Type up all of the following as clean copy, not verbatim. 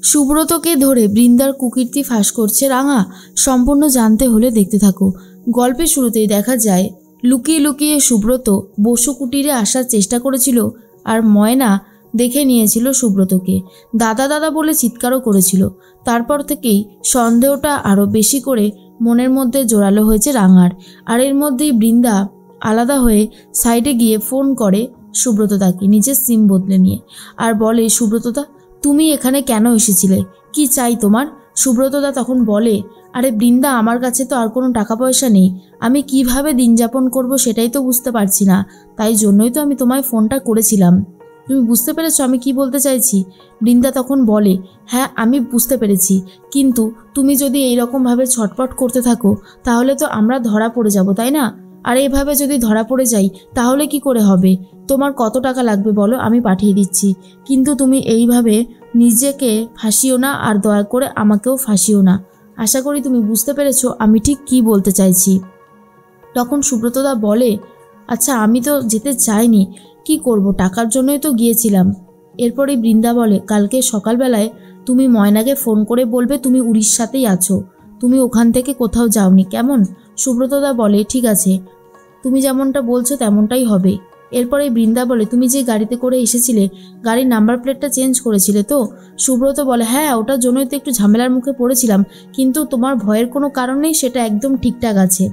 সুব্রতকে ধরে বৃন্দার কুকীর্তি ফাঁস করছে রাঙা। সম্পূর্ণ জানতে হলে দেখতে থাকো। গল্পের শুরুতেই দেখা যায় লুকিয়ে লুকিয়ে সুব্রত বসু কুটিরে আসার চেষ্টা করেছিল, আর ময়না দেখে নিয়েছিল সুব্রতকে। দাদা দাদা বলে চিৎকারও করেছিল। তারপর থেকেই সন্দেহটা আরও বেশি করে মনের মধ্যে জোরালো হয়েছে রাঙার। আর এর মধ্যেই বৃন্দা আলাদা হয়ে সাইডে গিয়ে ফোন করে সুব্রতদাকে নিজের সিম বদলে নিয়ে, আর বলে, সুব্রতদা তুমি এখানে কেন এসেছিলে, কি চাই তোমার? সুব্রতদা তখন বলে, আরে বৃন্দা, আমার কাছে তো আর কোনো টাকা পয়সা নেই, আমি কিভাবে দিন যাপন করবো সেটাই তো বুঝতে পারছি না, তাই জন্যই তো আমি তোমায় ফোনটা করেছিলাম। তুমি বুঝতে পেরেছো আমি কি বলতে চাইছি? বৃন্দা তখন বলে, হ্যাঁ আমি বুঝতে পেরেছি, কিন্তু তুমি যদি এইরকমভাবে ছটপট করতে থাকো তাহলে তো আমরা ধরা পড়ে যাব, তাই না? আর এইভাবে যদি ধরা পড়ে যাই তাহলে কি করে হবে? তোমার কত টাকা লাগবে বলো, আমি পাঠিয়ে দিচ্ছি, কিন্তু তুমি এইভাবে নিজেকে ফাঁসিও না, আর দয়া করে আমাকেও ফাঁসিও না। আশা করি তুমি বুঝতে পেরেছো আমি ঠিক কি বলতে চাইছি। তখন সুব্রতদা বলে, আচ্ছা আমি তো যেতে চাইনি, কি করব, টাকার জন্যই তো গিয়েছিলাম। এরপরে বৃন্দা বলে, কালকে সকালবেলায় তুমি ময়নাকে ফোন করে বলবে তুমি উড়িষ্যাতেই আছো, তুমি ওখান থেকে কোথাও যাওনি, কেমন? সুব্রতদা বলে, ঠিক আছে, তুমি যেমনটা বলছো তেমনটাই হবে। এরপরে বৃন্দা বলে, তুমি যে গাড়িতে করে এসেছিলে গাড়ির নাম্বার প্লেটটা চেঞ্জ করেছিলে তো? সুব্রত বলে, হ্যাঁ ওটার জন্যই তো একটু ঝামেলার মুখে পড়েছিলাম, কিন্তু তোমার ভয়ের কোনো কারণ নেই, সেটা একদম ঠিকঠাক আছে।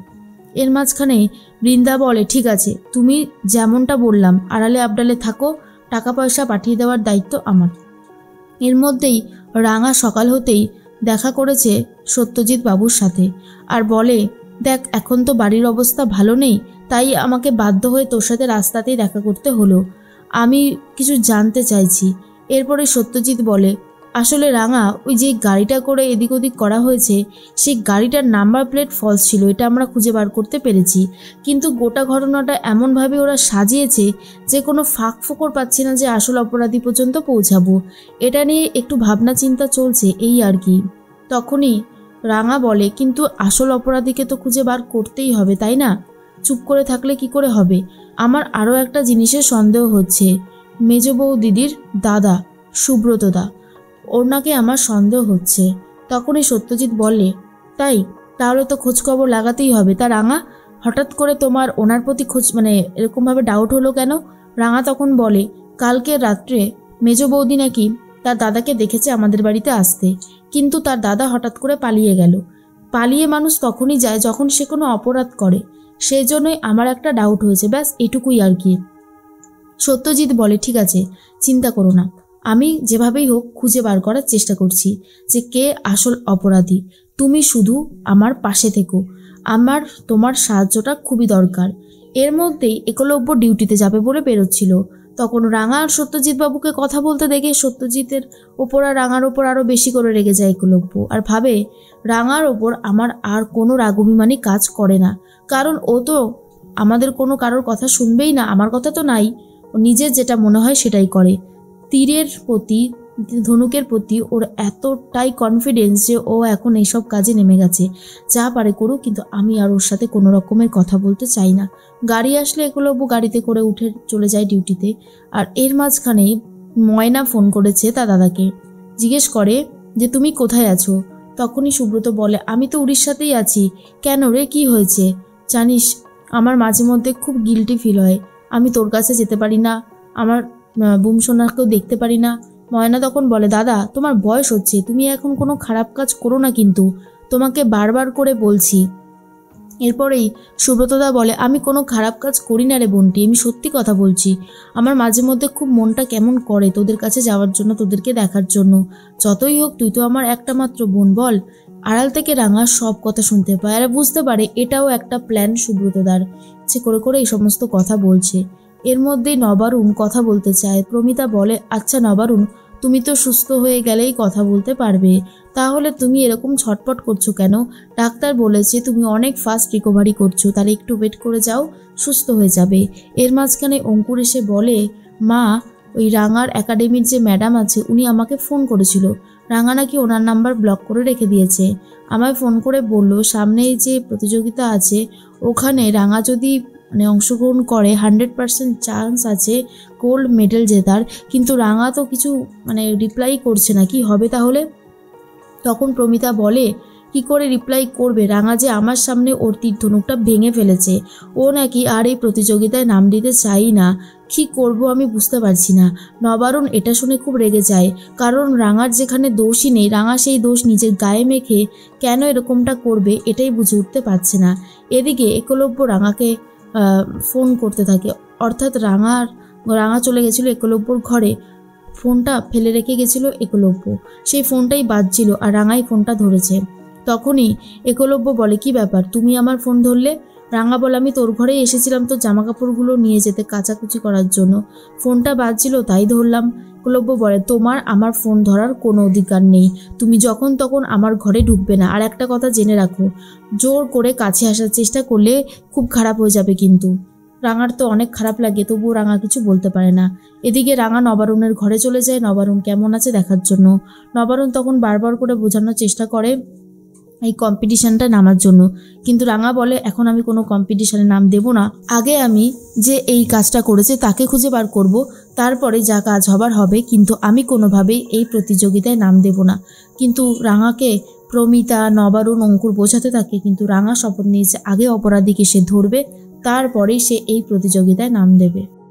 এর মাঝখানে বৃন্দা বলে, ঠিক আছে, তুমি যেমনটা বললাম আড়ালে আবডালে থাকো, টাকা পয়সা পাঠিয়ে দেওয়ার দায়িত্ব আমার। এর মধ্যেই রাঙা সকাল হতেই দেখা করেছে সত্যজিৎ বাবুর সাথে, আর বলে, দেখ এখন তো বাড়ির অবস্থা ভালো নেই, তাই আমাকে বাধ্য হয়ে তোর সাথে রাস্তাতেই দেখা করতে হলো, আমি কিছু জানতে চাইছি। এরপরে সত্যজিৎ বলে, আসলে রাঙা, ওই যে গাড়িটা করে এদিক ওদিক করা হয়েছে সেই গাড়িটার নাম্বার প্লেট ফলস ছিল, এটা আমরা খুঁজে বার করতে পেরেছি, কিন্তু গোটা ঘটনাটা এমনভাবে ওরা সাজিয়েছে যে কোনো ফাঁক ফোকর পাচ্ছি না যে আসল অপরাধী পর্যন্ত পৌঁছাবো। এটা নিয়ে একটু ভাবনা চিন্তা চলছে, এই আর কি। তখনই রাঙা বলে, কিন্তু আসল অপরাধীকে তো খুঁজে বার করতেই হবে, তাই না? চুপ করে থাকলে কি করে হবে? আমার আরও একটা জিনিসের সন্দেহ হচ্ছে, মেজ বউ দিদির দাদা সুব্রতদা, ওনাকে আমার সন্দেহ হচ্ছে। তখনই সত্যজিৎ বলে, তাই? তাহলে তো খোঁজখবর লাগাতেই হবে। তা রাঙা, হঠাৎ করে তোমার ওনার প্রতি এরকমভাবে ডাউট হলো কেন? রাঙা তখন বলে, কালকে রাত্রে মেজ বৌদি নাকি তার দাদাকে দেখেছে আমাদের বাড়িতে আসতে, কিন্তু তার দাদা হঠাৎ করে পালিয়ে গেল। পালিয়ে মানুষ তখনই যায় যখন সে কোনো অপরাধ করে, সেই জন্যই আমার একটা ডাউট হয়েছে, ব্যাস এটুকুই আর কি। সত্যজিৎ বলে, ঠিক আছে, চিন্তা করো না, আমি যেভাবেই হোক খুঁজে বার করার চেষ্টা করছি যে কে আসল অপরাধী। তুমি শুধু আমার পাশে থেকো, আমার তোমার সাহায্যটা খুবই দরকার। এর মধ্যেই একলব্য ডিউটিতে যাবে বলে বেরোচ্ছিল, তখন রাঙা আর সত্যজিৎ বাবুকে কথা বলতে দেখে সত্যজিতের ওপর আর রাঙার ওপর আরও বেশি করে রেগে যায় একলব্য, আর ভাবে রাঙার ওপর আমার আর কোনো রাগ অভিমানী কাজ করে না, কারণ ও তো আমাদের কোনো কারোর কথা শুনবেই না, আমার কথা তো নাই, ও নিজের যেটা মনে হয় সেটাই করে। তীরের প্রতি, ধনুকের প্রতি ওর এতটাই কনফিডেন্স যে ও এখন এইসব কাজে নেমে গেছে, যা পারে করুক, কিন্তু আমি আর ওর সাথে কোনো রকমের কথা বলতে চাই না। গাড়ি আসলে একলব্য গাড়িতে করে উঠে চলে যায় ডিউটিতে। আর এর মাঝখানে ময়না ফোন করেছে তার দাদাকে, জিজ্ঞেস করে যে তুমি কোথায় আছো? তখনই সুব্রত বলে, আমি তো উড়িষ্যাতেই আছি। কেন রে, কি হয়েছে? জানিস, আমার মাঝে মধ্যে খুব গিল্টি ফিল হয়, আমি তোর কাছে যেতে পারি না, আমার বুমসোনাকেও দেখতে পারি না। ময়না তখন বলে, দাদা তোমার বয়স হচ্ছে, তুমি এখন কোনো খারাপ কাজ করো না, কিন্তু তোমাকে বারবার করে বলছি। এরপরেই সুব্রতদা বলে, আমি কোনো খারাপ কাজ করি না রে বোনটি, আমি সত্যি কথা বলছি, আমার মাঝে মধ্যে খুব মনটা কেমন করে তোদের কাছে যাওয়ার জন্য, তোদেরকে দেখার জন্য। যতই হোক তুই তো আমার একটা মাত্র বোন, বল। আড়াল থেকে রাঙা সব কথা শুনতে পায় আর বুঝতে পারে এটাও একটা প্ল্যান সুব্রতদার, সে করে করে এই সমস্ত কথা বলছে। এর মধ্যেই নবারুণ কথা বলতে চায়। প্রমিতা বলে, আচ্ছা নবারুণ, তুমি তো সুস্থ হয়ে গেলেই কথা বলতে পারবে, তাহলে তুমি এরকম ছটপট করছো কেন? ডাক্তার বলেছে তুমি অনেক ফাস্ট রিকভারি করছো, তাহলে একটু ওয়েট করে যাও, সুস্থ হয়ে যাবে। এর মাঝখানে অঙ্কুর এসে বলে, মা, ওই রাঙার একাডেমির যে ম্যাডাম আছে উনি আমাকে ফোন করেছিল, রাঙা নাকি ওনার নাম্বার ব্লক করে রেখে দিয়েছে। আমায় ফোন করে বলল সামনেই যে প্রতিযোগিতা আছে ওখানে রাঙা যদি মানে অংশগ্রহণ করে 100% চান্স আছে গোল্ড মেডেল জেতার, কিন্তু রাঙা তো কিছু মানে রিপ্লাই করছে না, কি হবে তাহলে? তখন প্রমিতা বলে, কি করে রিপ্লাই করবে, রাঙা যে আমার সামনে ওর তীর ধনুকটা ভেঙে ফেলেছে, ও নাকি আর এই প্রতিযোগিতায় নাম দিতে চাই না, কি করব আমি বুঝতে পারছি না। নবারুণ এটা শুনে খুব রেগে যায়, কারণ রাঙার যেখানে দোষই নেই, রাঙা সেই দোষ নিজের গায়ে মেখে কেন এরকমটা করবে এটাই বুঝে উঠতে পারছে না। এদিকে একলব্য রাঙাকে ফোন করতে থাকে, অর্থাৎ রাঙা চলে গেছিলো একলব্যর ঘরে, ফোনটা ফেলে রেখে গেছিল একলব্য, সেই ফোনটাই বাজছিল আর রাঙাই ফোনটা ধরেছে। তখনই একলব্য বলে, কি ব্যাপার, তুমি আমার ফোন ধরলে? রাঙা বলে, আমি তোর ঘরেই এসেছিলাম তো জামা কাপড়গুলো নিয়ে যেতে, কাচাকুচি করার জন্য, ফোনটা বাজছিল তাই ধরলাম। একলব্য বলে, তোমার আমার ফোন ধরার কোনো অধিকার নেই, তুমি যখন তখন আমার ঘরে ঢুকবে না, আর একটা কথা জেনে রাখো, জোর করে কাছে আসার চেষ্টা করলে খুব খারাপ হয়ে যাবে কিন্তু। রাঙার তো অনেক খারাপ লাগে, তবুও রাঙা কিছু বলতে পারে না। এদিকে রাঙা নবারুণের ঘরে চলে যায় নবারুণ কেমন আছে দেখার জন্য। নবারুণ তখন বারবার করে বোঝানোর চেষ্টা করে এই কম্পিটিশানটা নামার জন্য, কিন্তু রাঙা বলে, এখন আমি কোনো কম্পিটিশানে নাম দেব না, আগে আমি যে এই কাজটা করেছে তাকে খুঁজে বার করব, তারপরে যা কাজ হবার হবে, কিন্তু আমি কোনোভাবেই এই প্রতিযোগিতায় নাম দেব না। কিন্তু রাঙাকে প্রমিতা, নবারুণ, অঙ্কুর বোঝাতে থাকে, কিন্তু রাঙা শপথ নিয়েছে আগে অপরাধীকে সে ধরবে, তারপরেই সে এই প্রতিযোগিতায় নাম দেবে।